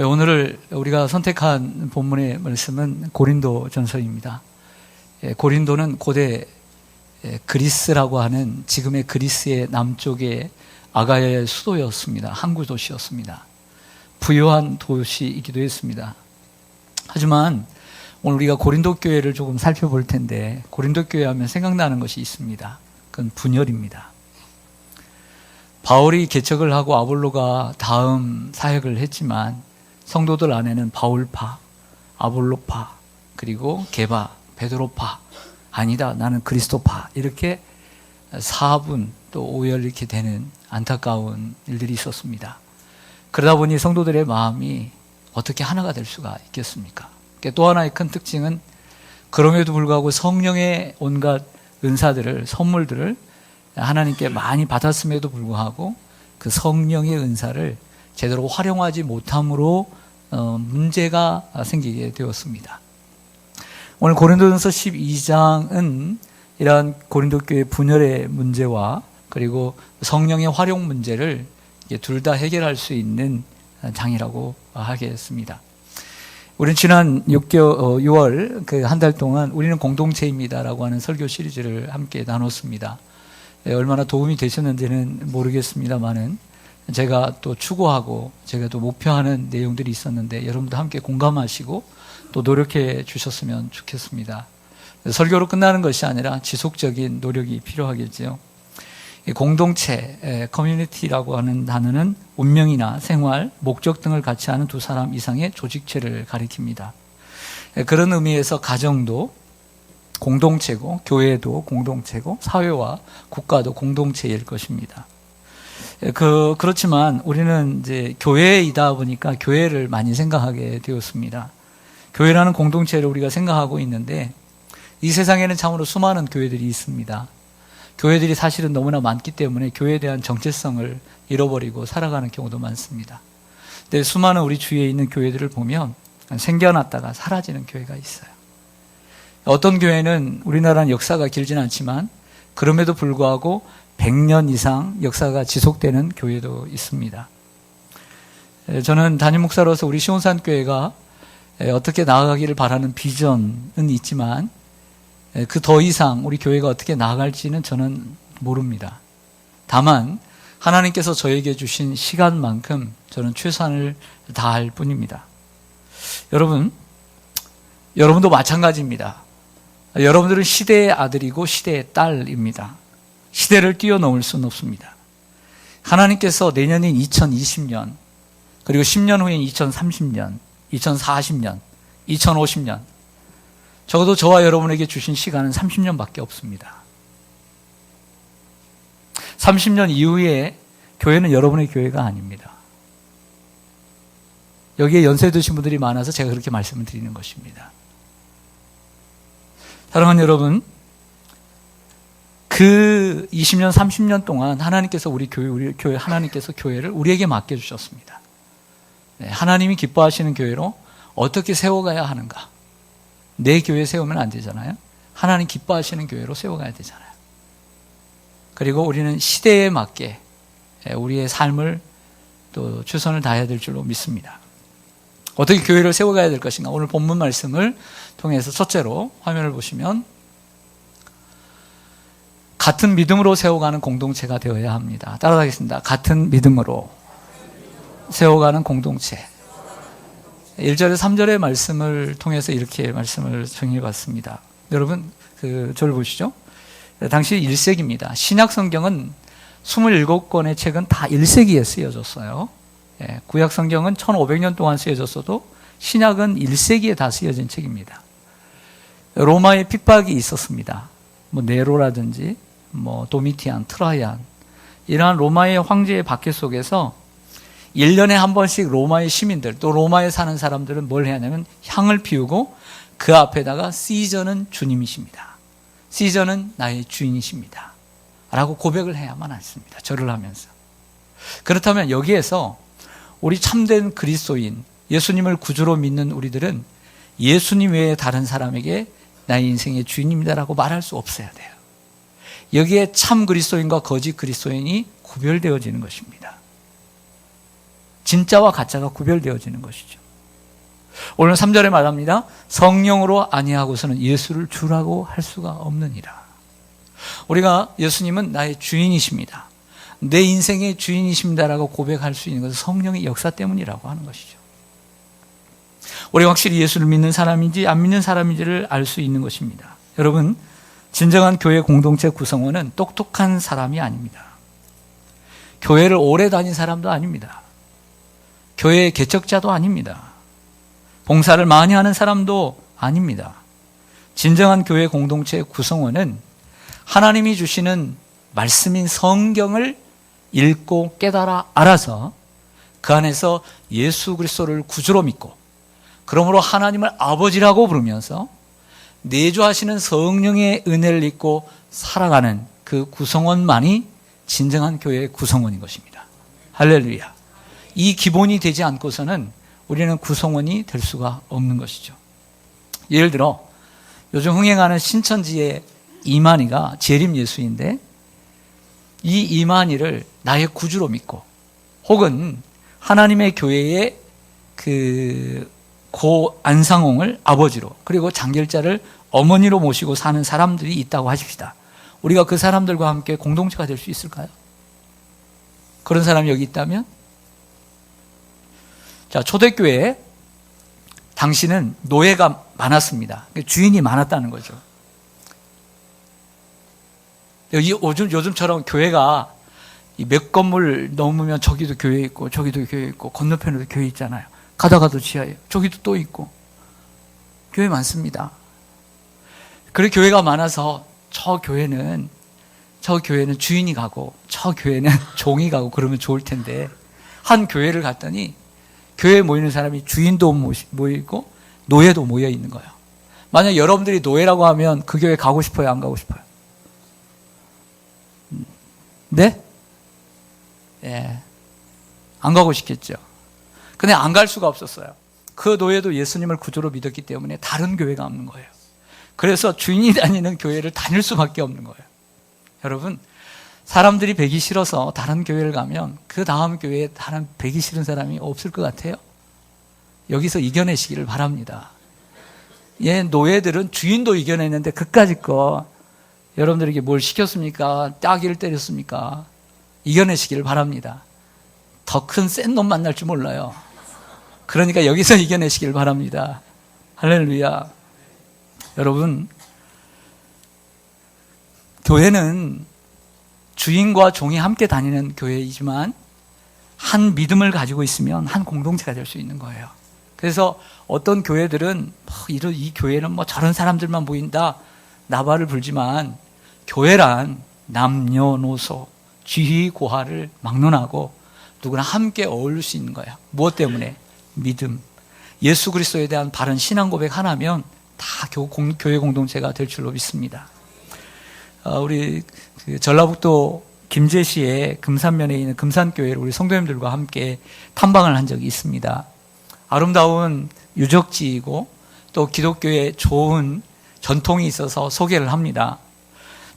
오늘 우리가 선택한 본문의 말씀은 고린도전서입니다. 고린도는 고대 그리스라고 하는 지금의 그리스의 남쪽의 아가야의 수도였습니다. 항구 도시였습니다. 부유한 도시이기도 했습니다. 하지만 오늘 우리가 고린도 교회를 조금 살펴볼 텐데, 고린도 교회 하면 생각나는 것이 있습니다. 그건 분열입니다. 바울이 개척을 하고 아볼로가 다음 사역을 했지만 성도들 안에는 바울파, 아볼로파, 그리고 게바, 베드로파, 아니다 나는 그리스도파, 이렇게 4분 또 오열 이렇게 되는 안타까운 일들이 있었습니다. 그러다 보니 성도들의 마음이 어떻게 하나가 될 수가 있겠습니까? 또 하나의 큰 특징은 그럼에도 불구하고 성령의 온갖 은사들을, 선물들을 하나님께 많이 받았음에도 불구하고 그 성령의 은사를 제대로 활용하지 못함으로 문제가 생기게 되었습니다. 오늘 고린도전서 12장은 이러한 고린도 교회 분열의 문제와 그리고 성령의 활용 문제를 둘 다 해결할 수 있는 장이라고 하겠습니다. 우리는 지난 6월 그 한 달 동안 우리는 공동체입니다라고 하는 설교 시리즈를 함께 나눴습니다. 얼마나 도움이 되셨는지는 모르겠습니다만은 제가 또 추구하고 제가 또 목표하는 내용들이 있었는데 여러분도 함께 공감하시고 또 노력해 주셨으면 좋겠습니다. 설교로 끝나는 것이 아니라 지속적인 노력이 필요하겠지요. 공동체, 커뮤니티라고 하는 단어는 운명이나 생활, 목적 등을 같이 하는 두 사람 이상의 조직체를 가리킵니다. 그런 의미에서 가정도 공동체고, 교회도 공동체고, 사회와 국가도 공동체일 것입니다. 그렇지만 우리는 이제 교회이다 보니까 교회를 많이 생각하게 되었습니다. 교회라는 공동체를 우리가 생각하고 있는데 이 세상에는 참으로 수많은 교회들이 있습니다. 교회들이 사실은 너무나 많기 때문에 교회에 대한 정체성을 잃어버리고 살아가는 경우도 많습니다. 근데 수많은 우리 주위에 있는 교회들을 보면 생겨났다가 사라지는 교회가 있어요. 어떤 교회는 우리나라는 역사가 길진 않지만 그럼에도 불구하고 100년 이상 역사가 지속되는 교회도 있습니다. 저는 담임 목사로서 우리 시온산교회가 어떻게 나아가기를 바라는 비전은 있지만 그 더 이상 우리 교회가 어떻게 나아갈지는 저는 모릅니다. 다만 하나님께서 저에게 주신 시간만큼 저는 최선을 다할 뿐입니다. 여러분도 마찬가지입니다. 여러분들은 시대의 아들이고 시대의 딸입니다. 시대를 뛰어넘을 수는 없습니다. 하나님께서 내년인 2020년, 그리고 10년 후인 2030년, 2040년, 2050년, 적어도 저와 여러분에게 주신 시간은 30년밖에 없습니다. 30년 이후에 교회는 여러분의 교회가 아닙니다. 여기에 연세 드신 분들이 많아서 제가 그렇게 말씀을 드리는 것입니다. 사랑하는 여러분, 그 20년, 30년 동안 하나님께서 우리 교회, 하나님께서 교회를 우리에게 맡겨주셨습니다. 네, 하나님이 기뻐하시는 교회로 어떻게 세워가야 하는가? 내 교회 세우면 안 되잖아요. 하나님 기뻐하시는 교회로 세워가야 되잖아요. 그리고 우리는 시대에 맞게 우리의 삶을 또 최선을 다해야 될 줄로 믿습니다. 어떻게 교회를 세워가야 될 것인가? 오늘 본문 말씀을 통해서 첫째로 화면을 보시면 같은 믿음으로 세워가는 공동체가 되어야 합니다. 따라가겠습니다. 같은 믿음으로 세워가는 공동체. 1절에 3절의 말씀을 통해서 이렇게 말씀을 정리해 봤습니다. 여러분, 저를 보시죠. 당시 1세기입니다. 신약 성경은 27권의 책은 다 1세기에 쓰여졌어요. 구약 성경은 1500년 동안 쓰여졌어도 신약은 1세기에 다 쓰여진 책입니다. 로마의 핍박이 있었습니다. 네로라든지 도미티안, 트라이안, 이러한 로마의 황제의 박해 속에서 1년에 한 번씩 로마의 시민들, 또 로마에 사는 사람들은 뭘 해야 하냐면 향을 피우고 그 앞에다가 시저는 주님이십니다. 시저는 나의 주인이십니다. 라고 고백을 해야만 했습니다. 절을 하면서. 그렇다면 여기에서 우리 참된 그리스도인, 예수님을 구주로 믿는 우리들은 예수님 외에 다른 사람에게 나의 인생의 주인입니다라고 말할 수 없어야 돼요. 여기에 참 그리스도인과 거짓 그리스도인이 구별되어지는 것입니다. 진짜와 가짜가 구별되어지는 것이죠. 오늘 3절에 말합니다. 성령으로 아니하고서는 예수를 주라고 할 수가 없느니라. 우리가 예수님은 나의 주인이십니다, 내 인생의 주인이십니다라고 고백할 수 있는 것은 성령의 역사 때문이라고 하는 것이죠. 우리가 확실히 예수를 믿는 사람인지 안 믿는 사람인지를 알 수 있는 것입니다. 여러분, 진정한 교회 공동체 구성원은 똑똑한 사람이 아닙니다. 교회를 오래 다닌 사람도 아닙니다. 교회의 개척자도 아닙니다. 봉사를 많이 하는 사람도 아닙니다. 진정한 교회 공동체 구성원은 하나님이 주시는 말씀인 성경을 읽고 깨달아 알아서 그 안에서 예수 그리스도를 구주로 믿고, 그러므로 하나님을 아버지라고 부르면서 내주하시는 성령의 은혜를 입고 살아가는 그 구성원만이 진정한 교회의 구성원인 것입니다. 할렐루야. 이 기본이 되지 않고서는 우리는 구성원이 될 수가 없는 것이죠. 예를 들어 요즘 흥행하는 신천지의 이만희가 재림 예수인데, 이 이만희를 나의 구주로 믿고, 혹은 하나님의 교회의 고 안상홍을 아버지로, 그리고 장결자를 어머니로 모시고 사는 사람들이 있다고 하십시다. 우리가 그 사람들과 함께 공동체가 될 수 있을까요? 그런 사람이 여기 있다면? 자, 초대교회에 당시는 노예가 많았습니다. 주인이 많았다는 거죠. 요즘처럼 교회가 몇 건물 넘으면 저기도 교회 있고 저기도 교회 있고 건너편에도 교회 있잖아요. 가다가도 지하에 저기도 또 있고 교회 많습니다. 그리고 교회가 많아서 저 교회는 주인이 가고 저 교회는 종이 가고 그러면 좋을 텐데, 한 교회를 갔더니 교회에 모이는 사람이 주인도 모이고 노예도 모여 있는 거예요. 만약 여러분들이 노예라고 하면 그 교회 가고 싶어요, 안 가고 싶어요? 네? 예. 안 가고 싶겠죠. 근데 안 갈 수가 없었어요. 그 노예도 예수님을 구주로 믿었기 때문에 다른 교회가 없는 거예요. 그래서 주인이 다니는 교회를 다닐 수밖에 없는 거예요. 여러분, 사람들이 뵈기 싫어서 다른 교회를 가면 그 다음 교회에 다른 뵈기 싫은 사람이 없을 것 같아요? 여기서 이겨내시기를 바랍니다. 예, 노예들은 주인도 이겨냈는데 그까짓 거 여러분들에게 뭘 시켰습니까? 따귀를 때렸습니까? 이겨내시기를 바랍니다. 더 큰 센 놈 만날 줄 몰라요. 그러니까 여기서 이겨내시길 바랍니다. 할렐루야. 여러분, 교회는 주인과 종이 함께 다니는 교회이지만 한 믿음을 가지고 있으면 한 공동체가 될 수 있는 거예요. 그래서 어떤 교회들은 이 교회는 저런 사람들만 모인다 나발을 불지만, 교회란 남녀노소 지휘고하를 막론하고 누구나 함께 어울릴 수 있는 거예요. 무엇 때문에? 믿음. 예수 그리스도에 대한 바른 신앙 고백 하나면 다 교회 공동체가 될 줄로 믿습니다. 우리 전라북도 김제시의 금산면에 있는 금산교회를 우리 성도님들과 함께 탐방을 한 적이 있습니다. 아름다운 유적지이고 또 기독교의 좋은 전통이 있어서 소개를 합니다.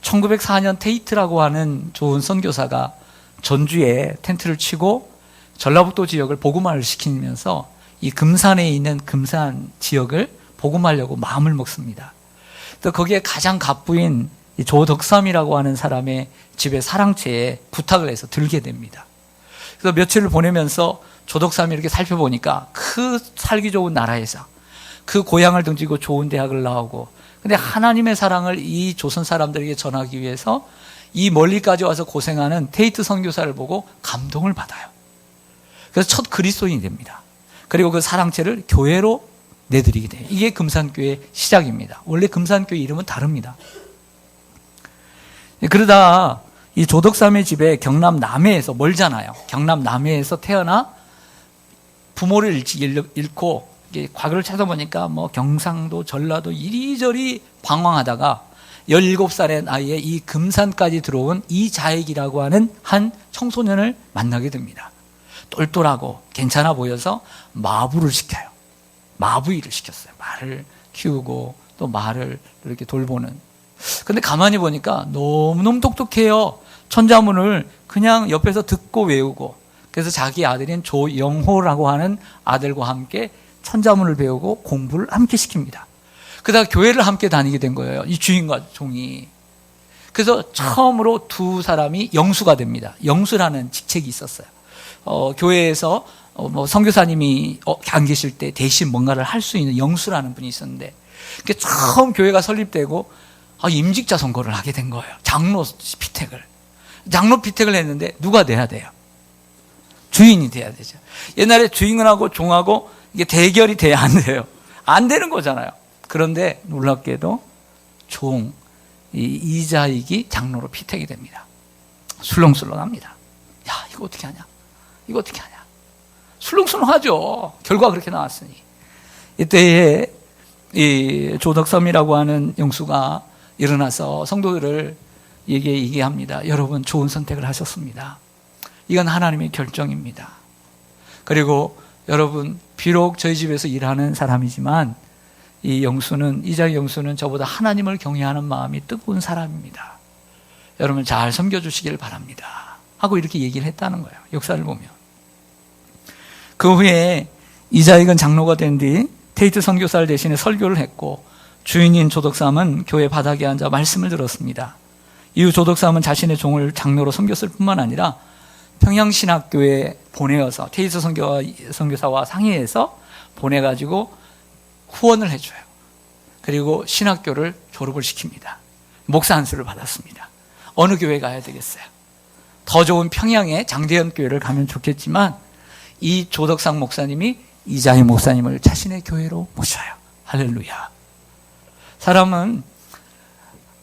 1904년 테이트라고 하는 좋은 선교사가 전주에 텐트를 치고 전라북도 지역을 복음화를 시키면서 이 금산에 있는 금산 지역을 복음하려고 마음을 먹습니다. 또 거기에 가장 갑부인 조덕삼이라고 하는 사람의 집에 사랑채에 부탁을 해서 들게 됩니다. 그래서 며칠을 보내면서 조덕삼이 이렇게 살펴보니까 그 살기 좋은 나라에서 그 고향을 등지고 좋은 대학을 나오고, 근데 하나님의 사랑을 이 조선 사람들에게 전하기 위해서 이 멀리까지 와서 고생하는 테이트 선교사를 보고 감동을 받아요. 그래서 첫 그리스도인이 됩니다. 그리고 그 사랑채를 교회로 내드리게 돼요. 이게 금산교회 시작입니다. 원래 금산교회 이름은 다릅니다. 그러다 이 조덕삼의 집에 경남 남해에서, 멀잖아요, 경남 남해에서 태어나 부모를 잃고 과거를 찾아보니까 경상도, 전라도 이리저리 방황하다가 17살의 나이에 이 금산까지 들어온 이자익이라고 하는 한 청소년을 만나게 됩니다. 똘똘하고 괜찮아 보여서 마부를 시켜요. 마부 일을 시켰어요. 말을 키우고 또 말을 이렇게 돌보는. 근데 가만히 보니까 너무너무 똑똑해요. 천자문을 그냥 옆에서 듣고 외우고, 그래서 자기 아들인 조영호라고 하는 아들과 함께 천자문을 배우고 공부를 함께 시킵니다. 그러다가 교회를 함께 다니게 된 거예요. 이 주인과 종이. 그래서 처음으로 두 사람이 영수가 됩니다. 영수라는 직책이 있었어요. 교회에서 선교사님이 안 계실 때 대신 뭔가를 할 수 있는 영수라는 분이 있었는데, 처음 교회가 설립되고 임직자 선거를 하게 된 거예요. 장로 피택을 했는데 누가 돼야 돼요? 주인이 돼야 되죠. 옛날에 주인하고 종하고 이게 대결이 돼야 안 돼요. 안 되는 거잖아요. 그런데 놀랍게도 이자익이 장로로 피택이 됩니다. 술렁술렁합니다. 야, 이거 어떻게 하냐? 술렁술렁하죠. 결과가 그렇게 나왔으니. 이때에 이 조덕섬이라고 하는 영수가 일어나서 성도들을 얘기합니다. 여러분, 좋은 선택을 하셨습니다. 이건 하나님의 결정입니다. 그리고 여러분, 비록 저희 집에서 일하는 사람이지만 이자익 영수는 저보다 하나님을 경외하는 마음이 뜨거운 사람입니다. 여러분, 잘 섬겨주시길 바랍니다. 하고 이렇게 얘기를 했다는 거예요. 역사를 보면. 그 후에 이자익은 장로가 된 뒤 테이트 선교사를 대신해 설교를 했고, 주인인 조덕삼은 교회 바닥에 앉아 말씀을 들었습니다. 이후 조덕삼은 자신의 종을 장로로 섬겼을 뿐만 아니라 평양신학교에 보내어서 테이트 선교사와 상의해서 보내가지고 후원을 해줘요. 그리고 신학교를 졸업을 시킵니다. 목사 안수를 받았습니다. 어느 교회 가야 되겠어요? 더 좋은 평양의 장대현 교회를 가면 좋겠지만, 이 조덕상 목사님이 이자익 목사님을 자신의 교회로 모셔요. 할렐루야. 사람은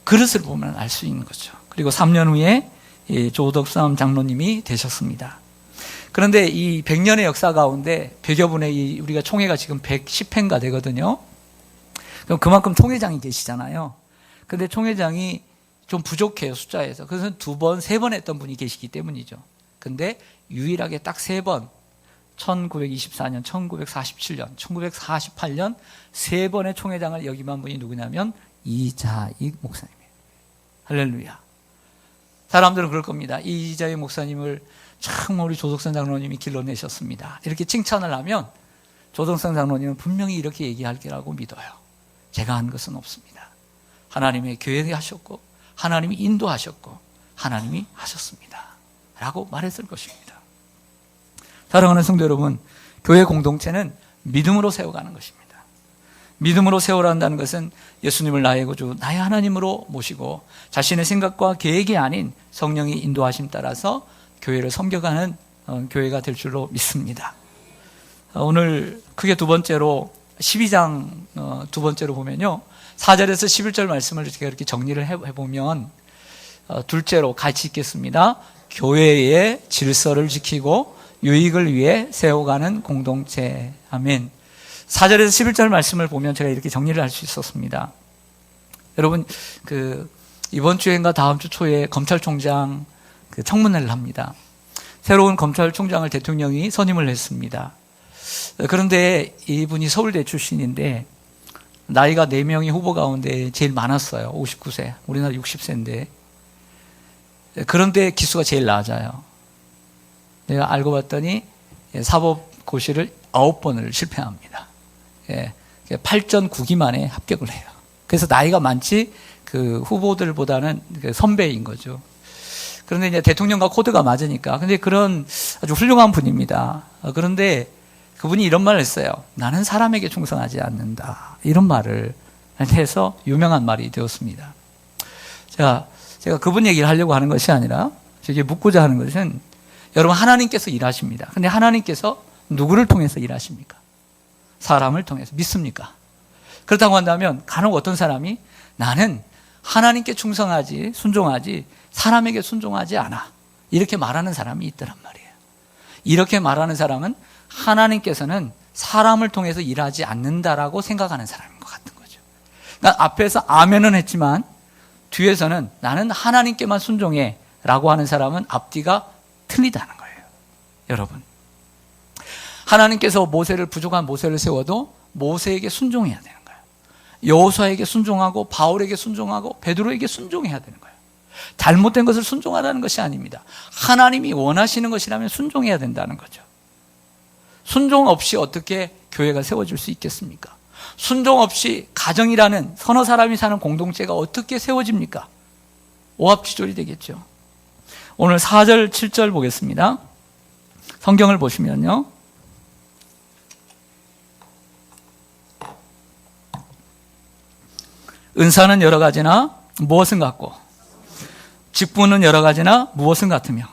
그릇을 보면 알 수 있는 거죠. 그리고 3년 후에 조덕삼 장로님이 되셨습니다. 그런데 이 100년의 역사 가운데 100여 분의 우리가 총회가 지금 110회인가 되거든요. 그럼 그만큼 총회장이 계시잖아요. 근데 총회장이 좀 부족해요, 숫자에서. 그래서 2번, 3번 했던 분이 계시기 때문이죠. 근데 유일하게 딱 3번, 1924년, 1947년, 1948년 3번의 총회장을 역임한 분이 누구냐면 이자익 목사님이에요. 할렐루야. 사람들은 그럴 겁니다. 이자익 목사님을 참 우리 조덕선 장로님이 길러내셨습니다. 이렇게 칭찬을 하면 조덕선 장로님은 분명히 이렇게 얘기할 거라고 믿어요. 제가 한 것은 없습니다. 하나님의 교회에 하셨고, 하나님이 인도하셨고, 하나님이 하셨습니다. 라고 말했을 것입니다. 사랑하는 성도 여러분, 교회 공동체는 믿음으로 세워가는 것입니다. 믿음으로 세워란다는 것은 예수님을 나의 구주, 나의 하나님으로 모시고 자신의 생각과 계획이 아닌 성령의 인도하심 따라서 교회를 섬겨가는 교회가 될 줄로 믿습니다. 오늘 크게 두 번째로 12장 두 번째로 보면요, 4절에서 11절 말씀을 제가 이렇게 정리를 해보면, 둘째로 같이 읽겠습니다. 교회의 질서를 지키고 유익을 위해 세워가는 공동체. 아멘. 4절에서 11절 말씀을 보면 제가 이렇게 정리를 할 수 있었습니다. 여러분, 이번 주인가 다음 주 초에 검찰총장 청문회를 합니다. 새로운 검찰총장을 대통령이 선임을 했습니다. 그런데 이분이 서울대 출신인데 나이가 4명이 후보 가운데 제일 많았어요. 59세. 우리나라 60세인데. 그런데 기수가 제일 낮아요. 내가 알고 봤더니 사법고시를 9번을 실패합니다. 8전 9기 만에 합격을 해요. 그래서 나이가 많지 후보들보다는 선배인 거죠. 그런데 이제 대통령과 코드가 맞으니까. 근데 그런 아주 훌륭한 분입니다. 그런데 그분이 이런 말을 했어요. 나는 사람에게 충성하지 않는다. 이런 말을 해서 유명한 말이 되었습니다. 제가 그분 얘기를 하려고 하는 것이 아니라 이게 묻고자 하는 것은, 여러분, 하나님께서 일하십니다. 근데 하나님께서 누구를 통해서 일하십니까? 사람을 통해서. 믿습니까? 그렇다고 한다면 간혹 어떤 사람이 나는 하나님께 충성하지, 순종하지, 사람에게 순종하지 않아, 이렇게 말하는 사람이 있더란 말이에요. 이렇게 말하는 사람은 하나님께서는 사람을 통해서 일하지 않는다라고 생각하는 사람인 것 같은 거죠. 그러니까 앞에서 아멘은 했지만 뒤에서는 나는 하나님께만 순종해 라고 하는 사람은 앞뒤가 틀리다는 거예요. 여러분, 하나님께서 부족한 모세를 세워도 모세에게 순종해야 되는 거예요. 여호수아에게 순종하고 바울에게 순종하고 베드로에게 순종해야 되는 거예요. 잘못된 것을 순종하라는 것이 아닙니다. 하나님이 원하시는 것이라면 순종해야 된다는 거죠. 순종 없이 어떻게 교회가 세워질 수 있겠습니까? 순종 없이 가정이라는 서너 사람이 사는 공동체가 어떻게 세워집니까? 오합지졸이 되겠죠. 오늘 4절, 7절 보겠습니다. 성경을 보시면요. 은사는 여러 가지나 무엇은 같고, 직분은 여러 가지나 무엇은 같으며,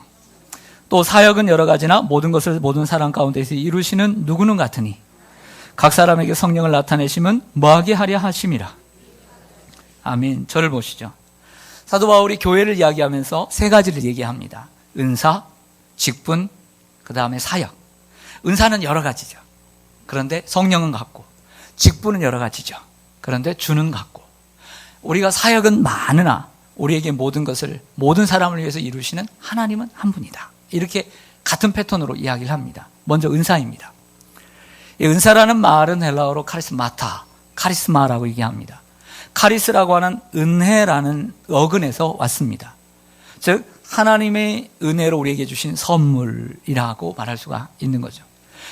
또 사역은 여러 가지나 모든 것을 모든 사람 가운데서 이루시는 누구는 같으니 각 사람에게 성령을 나타내심은 뭐하게 하려 하심이라. 아멘. 저를 보시죠. 사도 바울이 교회를 이야기하면서 세 가지를 얘기합니다. 은사, 직분, 그 다음에 사역. 은사는 여러 가지죠. 그런데 성령은 같고, 직분은 여러 가지죠. 그런데 주는 같고, 우리가 사역은 많으나 우리에게 모든 것을 모든 사람을 위해서 이루시는 하나님은 한 분이다. 이렇게 같은 패턴으로 이야기를 합니다. 먼저 은사입니다. 이 은사라는 말은 헬라어로 카리스마타, 카리스마라고 얘기합니다. 카리스라고 하는 은혜라는 어근에서 왔습니다. 즉 하나님의 은혜로 우리에게 주신 선물이라고 말할 수가 있는 거죠.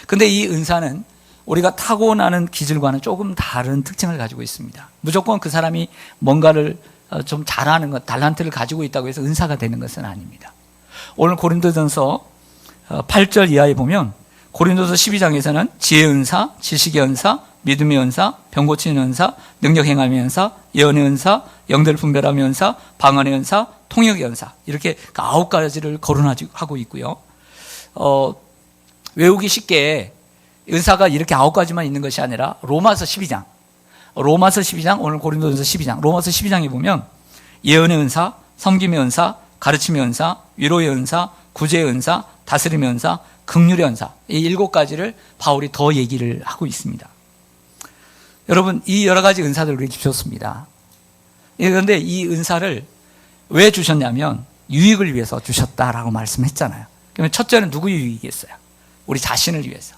근데 이 은사는 우리가 타고나는 기질과는 조금 다른 특징을 가지고 있습니다. 무조건 그 사람이 뭔가를 좀 잘하는 것, 달란트를 가지고 있다고 해서 은사가 되는 것은 아닙니다. 오늘 고린도전서 8절 이하에 보면 고린도서 12장에서는 지혜의 은사, 지식의 은사, 믿음의 은사, 병 고치는 은사, 능력 행함의 은사, 예언의 은사, 영들 분별함의 은사, 방언의 은사, 통역의 은사, 이렇게 9가지를 거론하고 있고요. 외우기 쉽게 은사가 이렇게 9가지만 있는 것이 아니라 로마서 12장, 오늘 고린도전서 12장, 로마서 12장에 보면 예언의 은사, 섬김의 은사, 가르침의 은사, 위로의 은사, 구제의 은사, 다스림의 은사, 긍휼의 은사, 이 7가지를 바울이 더 얘기를 하고 있습니다. 여러분, 이 여러 가지 은사들을 우리에게 주셨습니다. 그런데 이 은사를 왜 주셨냐면 유익을 위해서 주셨다라고 말씀했잖아요. 그러면 첫째는 누구 유익이겠어요? 우리 자신을 위해서.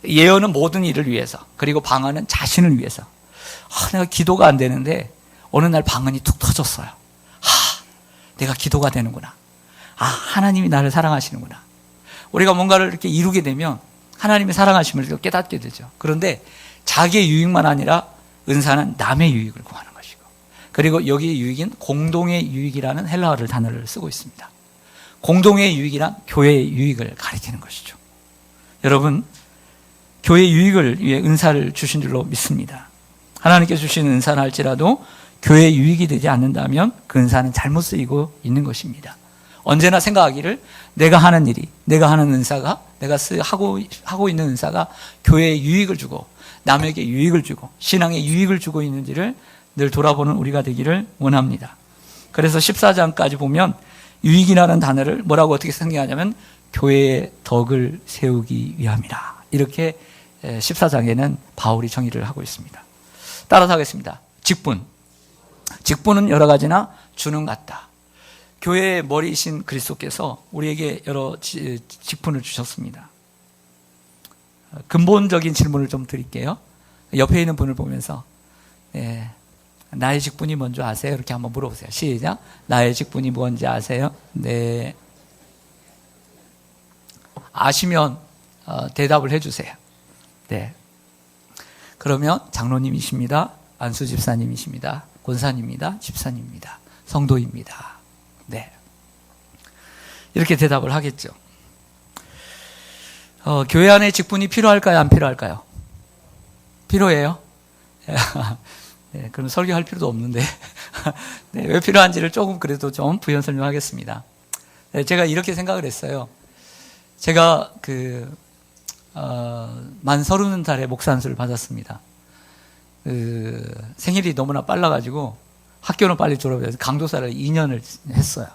예언은 모든 일을 위해서, 그리고 방언은 자신을 위해서. 내가 기도가 안 되는데 어느 날 방언이 툭 터졌어요. 내가 기도가 되는구나. 하나님이 나를 사랑하시는구나. 우리가 뭔가를 이렇게 이루게 되면 하나님의 사랑하심을 깨닫게 되죠. 그런데 자기의 유익만 아니라 은사는 남의 유익을 구하는 것이고, 그리고 여기의 유익인 공동의 유익이라는 헬라어 단어를 쓰고 있습니다. 공동의 유익이란 교회의 유익을 가리키는 것이죠. 여러분, 교회의 유익을 위해 은사를 주신 줄로 믿습니다. 하나님께 주신 은사를 할지라도 교회의 유익이 되지 않는다면 그 은사는 잘못 쓰이고 있는 것입니다. 언제나 생각하기를 내가 하는 일이, 내가 하는 은사가, 내가 하고 있는 은사가 교회에 유익을 주고 남에게 유익을 주고 신앙에 유익을 주고 있는지를 늘 돌아보는 우리가 되기를 원합니다. 그래서 14장까지 보면 유익이라는 단어를 뭐라고 어떻게 생각하냐면 교회의 덕을 세우기 위함이라, 이렇게 14장에는 바울이 정의를 하고 있습니다. 따라서 하겠습니다. 직분은 여러 가지나 주는 같다. 교회의 머리이신 그리스도께서 우리에게 여러 직분을 주셨습니다. 근본적인 질문을 좀 드릴게요. 옆에 있는 분을 보면서 나의 직분이 뭔지 아세요? 이렇게 한번 물어보세요. 시작. 나의 직분이 뭔지 아세요? 네. 아시면 대답을 해주세요. 네. 그러면 장로님이십니다. 안수 집사님이십니다. 권사님입니다. 집사님입니다. 성도입니다. 네. 이렇게 대답을 하겠죠. 교회 안에 직분이 필요할까요? 안 필요할까요? 필요해요? 네, 그럼 설교할 필요도 없는데 네, 왜 필요한지를 조금 그래도 좀 부연 설명하겠습니다. 네, 제가 이렇게 생각을 했어요. 제가 만 30살에 목사 안수를 받았습니다. 생일이 너무나 빨라가지고 학교는 빨리 졸업해서 강도사를 2년을 했어요.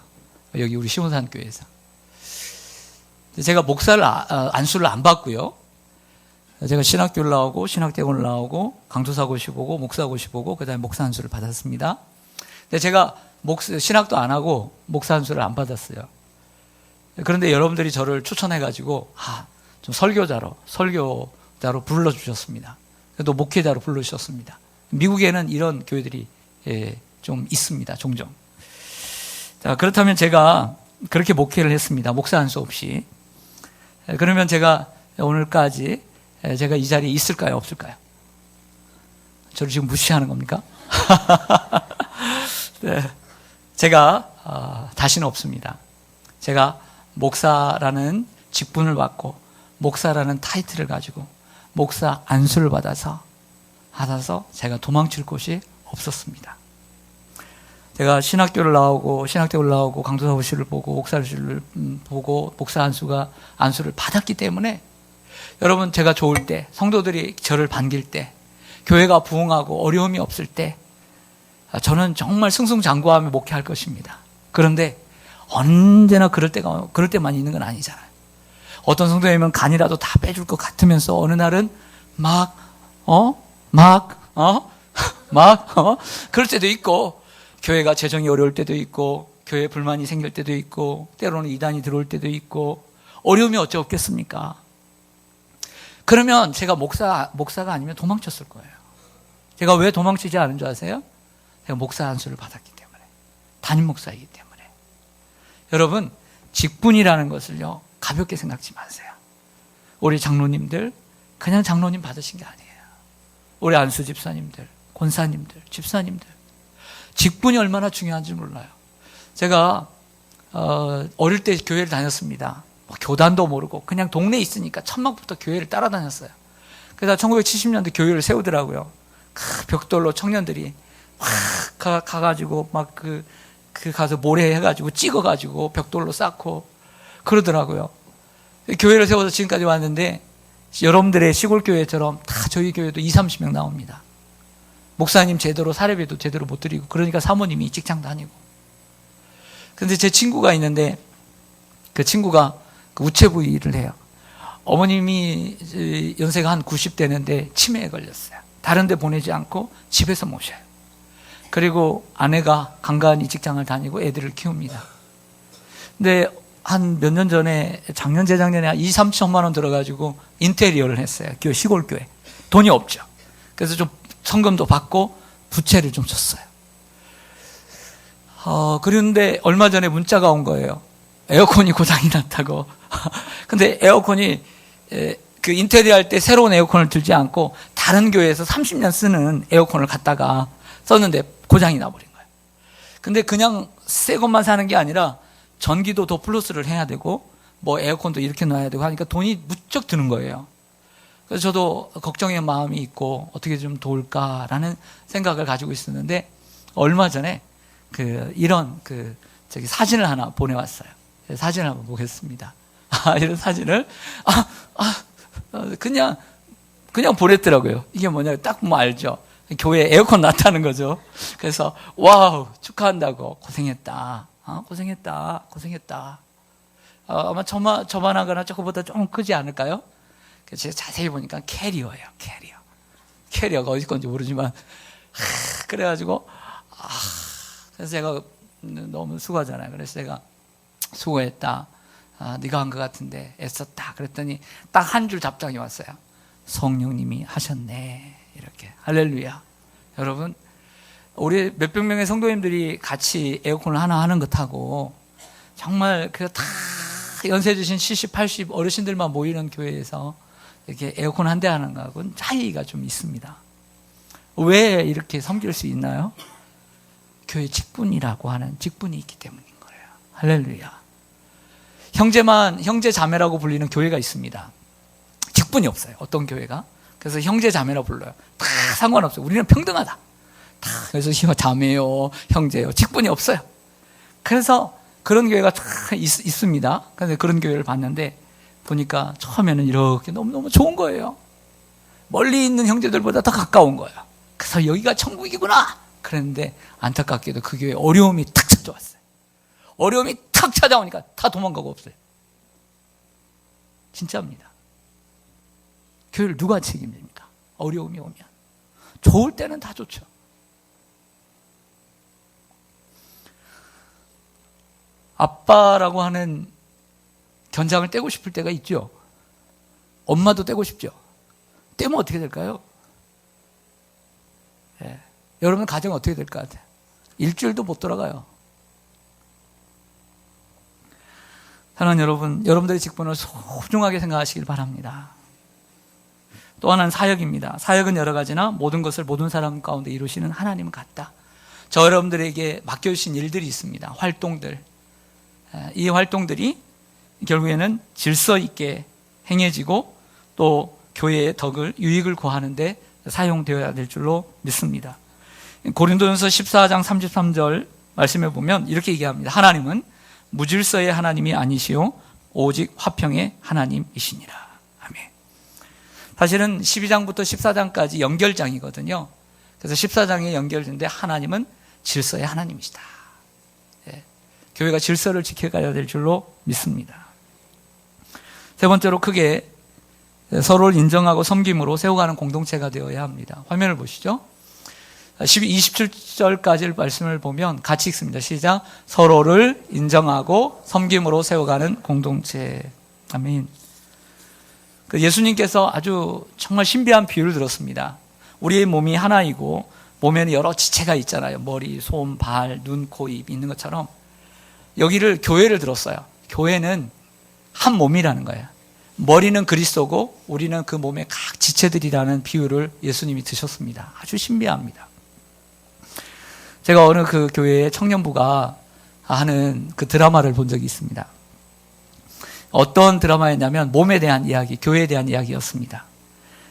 여기 우리 시온산 교회에서. 제가 목사를 안수를 안 받고요. 제가 신학교를 나오고 신학대학원을 나오고 강도사고시 보고 목사고시 보고 그다음에 목사 안수를 받았습니다. 근데 제가 신학도 안 하고 목사 안수를 안 받았어요. 그런데 여러분들이 저를 추천해가지고 좀 설교자로 불러주셨습니다. 또 목회자로 불러주셨습니다. 미국에는 이런 교회들이 좀 있습니다. 종종. 자, 그렇다면 제가 그렇게 목회를 했습니다. 목사 한 수 없이. 그러면 제가 오늘까지 제가 이 자리에 있을까요? 없을까요? 저를 지금 무시하는 겁니까? 네. 제가 다시는 없습니다. 제가 목사라는 직분을 받고 목사라는 타이틀을 가지고 목사 안수를 받아서 제가 도망칠 곳이 없었습니다. 제가 신학교를 나오고 강도사무실을 보고 목사실을 보고 목사 안수를 받았기 때문에 여러분, 제가 좋을 때, 성도들이 저를 반길 때, 교회가 부흥하고 어려움이 없을 때 저는 정말 승승장구하며 목회할 것입니다. 그런데 언제나 그럴 때만 있는 건 아니잖아요. 어떤 성도님은 간이라도 다 빼줄 것 같으면서 어느 날은 그럴 때도 있고, 교회가 재정이 어려울 때도 있고, 교회에 불만이 생길 때도 있고, 때로는 이단이 들어올 때도 있고, 어려움이 어찌 없겠습니까? 그러면 제가 목사가 아니면 도망쳤을 거예요. 제가 왜 도망치지 않은 줄 아세요? 제가 목사 안수를 받았기 때문에, 담임 목사이기 때문에. 여러분, 직분이라는 것을요, 가볍게 생각지 마세요. 우리 장로님들, 그냥 장로님 받으신 게 아니에요. 우리 안수 집사님들, 권사님들, 집사님들, 직분이 얼마나 중요한지 몰라요. 제가 어릴 때 교회를 다녔습니다. 교단도 모르고 그냥 동네에 있으니까 천막부터 교회를 따라다녔어요. 그래서 1970년대 교회를 세우더라고요. 벽돌로 청년들이 확 가가지고 막 가서 모래 해가지고 찍어가지고 벽돌로 쌓고 그러더라고요. 교회를 세워서 지금까지 왔는데 여러분들의 시골 교회처럼 다 저희 교회도 20-30명 나옵니다. 목사님 제대로 사례비도 제대로 못 드리고, 그러니까 사모님이 직장 다니고. 근데 제 친구가 있는데 그 친구가 우체부 일을 해요. 어머님이 연세가 한 90 되는데 치매에 걸렸어요. 다른 데 보내지 않고 집에서 모셔요. 그리고 아내가 간간히 직장을 다니고 애들을 키웁니다. 근데 한 몇 년 전에, 작년 재작년에 2-3천만 원 들어가지고 인테리어를 했어요. 시골 교회. 돈이 없죠. 그래서 좀 성금도 받고 부채를 좀 줬어요. 그런데 얼마 전에 문자가 온 거예요. 에어컨이 고장이 났다고. 근데 에어컨이 그 인테리어 할 때 새로운 에어컨을 들지 않고 다른 교회에서 30년 쓰는 에어컨을 갖다가 썼는데 고장이 나버린 거예요. 근데 그냥 새 것만 사는 게 아니라 전기도 더 플러스를 해야 되고 뭐 에어컨도 이렇게 놔야 되고 하니까 돈이 무척 드는 거예요. 그래서 저도 걱정의 마음이 있고 어떻게 좀 도울까라는 생각을 가지고 있었는데, 얼마 전에 이런 사진을 하나 보내왔어요. 사진을 한번 보겠습니다. 이런 사진을 그냥 보냈더라고요. 이게 뭐냐, 딱 보면 알죠. 교회에 에어컨 놨다는 거죠. 그래서 와우, 축하한다고. 고생했다. 고생했다. 아마 저만하거나 저거보다 조금 크지 않을까요? 제가 자세히 보니까 캐리어예요. 캐리어가 어디 건지 모르지만 그래가지고 그래서 제가 너무 수고하잖아요. 그래서 제가 수고했다. 네가 한 것 같은데 애썼다. 그랬더니 딱 한 줄 답장이 왔어요. 성령님이 하셨네. 이렇게. 할렐루야. 여러분, 우리 몇백 명의 성도님들이 같이 에어컨을 하나 하는 것하고 정말 다 연세 드신 70, 80 어르신들만 모이는 교회에서 이렇게 에어컨 한 대 하는 거하고는 차이가 좀 있습니다. 왜 이렇게 섬길 수 있나요? 교회 직분이라고 하는 직분이 있기 때문인 거예요. 할렐루야. 형제 자매라고 불리는 교회가 있습니다. 직분이 없어요. 어떤 교회가. 그래서 형제 자매라 불러요. 다 상관없어요. 우리는 평등하다. 다 그래서 자매요, 형제요. 직분이 없어요. 그래서 그런 교회가 다 있습니다. 그래서 그런 교회를 봤는데 보니까 처음에는 이렇게 너무너무 좋은 거예요. 멀리 있는 형제들보다 더 가까운 거예요. 그래서 여기가 천국이구나. 그랬는데 안타깝게도 그 교회에 어려움이 탁 찾아왔어요. 어려움이 탁 찾아오니까 다 도망가고 없어요. 진짜입니다. 교회를 누가 책임집니까? 어려움이 오면. 좋을 때는 다 좋죠. 아빠라고 하는 견장을 떼고 싶을 때가 있죠. 엄마도 떼고 싶죠. 떼면 어떻게 될까요? 여러분 가정 어떻게 될 것 같아요? 일주일도 못 돌아가요. 사랑하는 여러분, 여러분들의 직분을 소중하게 생각하시길 바랍니다. 또 하나는 사역입니다. 사역은 여러 가지나 모든 것을 모든 사람 가운데 이루시는 하나님은 같다. 저 여러분들에게 맡겨주신 일들이 있습니다. 활동들. 이 활동들이 결국에는 질서 있게 행해지고 또 교회의 덕을, 유익을 구하는데 사용되어야 될 줄로 믿습니다. 고린도전서 14장 33절 말씀해 보면 이렇게 얘기합니다. 하나님은 무질서의 하나님이 아니시오 오직 화평의 하나님이시니라. 아멘. 사실은 12장부터 14장까지 연결장이거든요. 그래서 14장에 연결되는데 하나님은 질서의 하나님이시다. 예. 교회가 질서를 지켜가야 될 줄로 믿습니다. 세 번째로 크게 서로를 인정하고 섬김으로 세워가는 공동체가 되어야 합니다. 화면을 보시죠. 27절까지 말씀을 보면 같이 읽습니다. 시작. 서로를 인정하고 섬김으로 세워가는 공동체. 아멘. 예수님께서 아주 정말 신비한 비유를 들었습니다. 우리의 몸이 하나이고 몸에는 여러 지체가 있잖아요. 머리, 손, 발, 눈, 코, 입 있는 것처럼 여기를 교회를 들었어요. 교회는 한 몸이라는 거예요. 머리는 그리스도고 우리는 그 몸의 각 지체들이라는 비유를 예수님이 드셨습니다. 아주 신비합니다. 제가 어느 그 교회의 청년부가 하는 그 드라마를 본 적이 있습니다. 어떤 드라마였냐면 몸에 대한 이야기, 교회에 대한 이야기였습니다.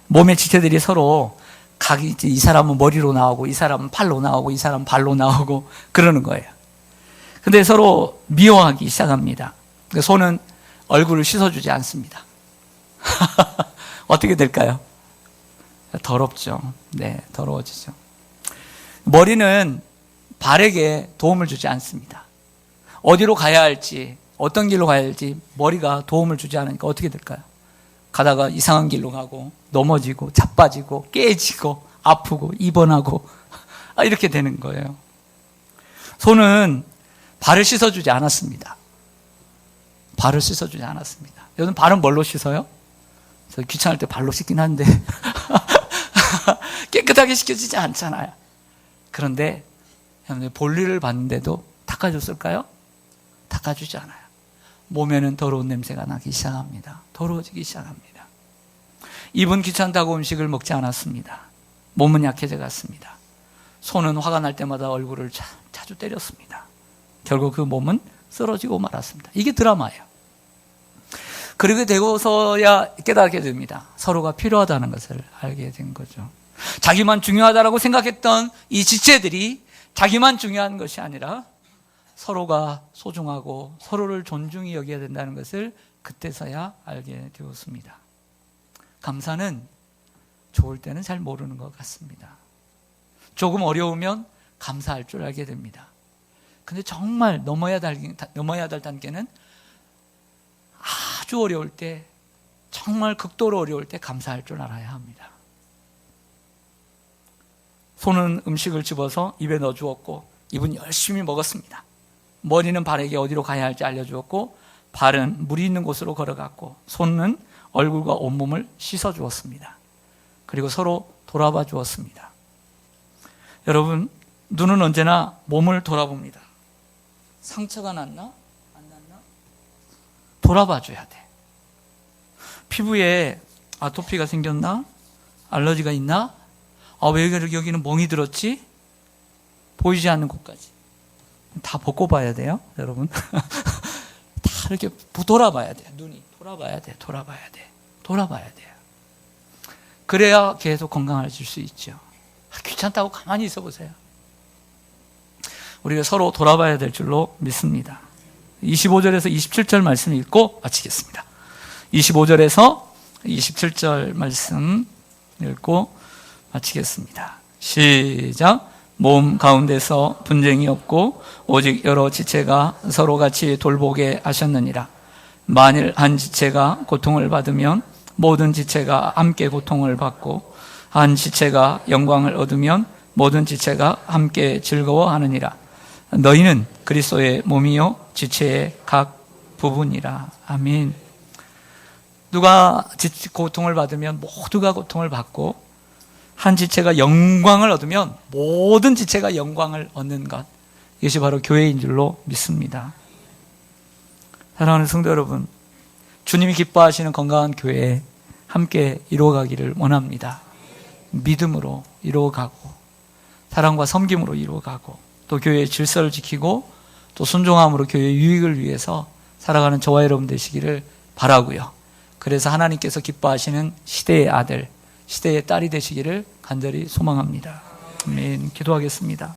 몸의 지체들이 서로 각이 이 사람은 머리로 나오고 이 사람은 팔로 나오고 이 사람은 발로 나오고 그러는 거예요. 근데 서로 미워하기 시작합니다. 손은 얼굴을 씻어주지 않습니다. 어떻게 될까요? 더럽죠. 네, 더러워지죠. 머리는 발에게 도움을 주지 않습니다. 어디로 가야 할지, 어떤 길로 가야 할지 머리가 도움을 주지 않으니까 어떻게 될까요? 가다가 이상한 길로 가고 넘어지고 자빠지고 깨지고 아프고 입원하고 이렇게 되는 거예요. 손은 발을 씻어주지 않았습니다. 발을 씻어주지 않았습니다. 여러분 발은 뭘로 씻어요? 저 귀찮을 때 발로 씻긴 한데 깨끗하게 씻겨지지 않잖아요. 그런데 볼일을 봤는데도 닦아줬을까요? 닦아주지 않아요. 몸에는 더러운 냄새가 나기 시작합니다. 더러워지기 시작합니다. 입은 귀찮다고 음식을 먹지 않았습니다. 몸은 약해져 갔습니다. 손은 화가 날 때마다 얼굴을 자주 때렸습니다. 결국 그 몸은 쓰러지고 말았습니다. 이게 드라마예요. 그렇게 되고서야 깨닫게 됩니다. 서로가 필요하다는 것을 알게 된 거죠. 자기만 중요하다고 생각했던 이 지체들이 자기만 중요한 것이 아니라 서로가 소중하고 서로를 존중히 여겨야 된다는 것을 그때서야 알게 되었습니다. 감사는 좋을 때는 잘 모르는 것 같습니다. 조금 어려우면 감사할 줄 알게 됩니다. 근데 정말 넘어야 될 단계는 아주 어려울 때, 정말 극도로 어려울 때 감사할 줄 알아야 합니다. 손은 음식을 집어서 입에 넣어주었고 입은 열심히 먹었습니다. 머리는 발에게 어디로 가야 할지 알려주었고 발은 물이 있는 곳으로 걸어갔고 손은 얼굴과 온몸을 씻어주었습니다. 그리고 서로 돌아봐 주었습니다. 여러분, 눈은 언제나 몸을 돌아봅니다. 상처가 났나? 안 났나? 돌아봐 줘야 돼. 피부에 아토피가 생겼나? 알러지가 있나? 왜 여기는 멍이 들었지? 보이지 않는 곳까지 다 벗고 봐야 돼요, 여러분. 다 이렇게 돌아봐야 돼요. 눈이 돌아봐야 돼요. 그래야 계속 건강해질 수 있죠. 귀찮다고 가만히 있어 보세요. 우리가 서로 돌아봐야 될 줄로 믿습니다. 25절에서 27절 말씀 읽고 마치겠습니다. 25절에서 27절 말씀 읽고 마치겠습니다. 시작. 몸 가운데서 분쟁이 없고 오직 여러 지체가 서로 같이 돌보게 하셨느니라. 만일 한 지체가 고통을 받으면 모든 지체가 함께 고통을 받고 한 지체가 영광을 얻으면 모든 지체가 함께 즐거워하느니라. 너희는 그리스도의 몸이요 지체의 각 부분이라. 아멘. 누가 고통을 받으면 모두가 고통을 받고 한 지체가 영광을 얻으면 모든 지체가 영광을 얻는 것, 이것이 바로 교회인 줄로 믿습니다. 사랑하는 성도 여러분, 주님이 기뻐하시는 건강한 교회 함께 이루어가기를 원합니다. 믿음으로 이루어가고 사랑과 섬김으로 이루어가고 또 교회의 질서를 지키고 또 순종함으로 교회의 유익을 위해서 살아가는 저와 여러분 되시기를 바라고요. 그래서 하나님께서 기뻐하시는 시대의 아들, 시대의 딸이 되시기를 간절히 소망합니다. 아멘. 기도하겠습니다.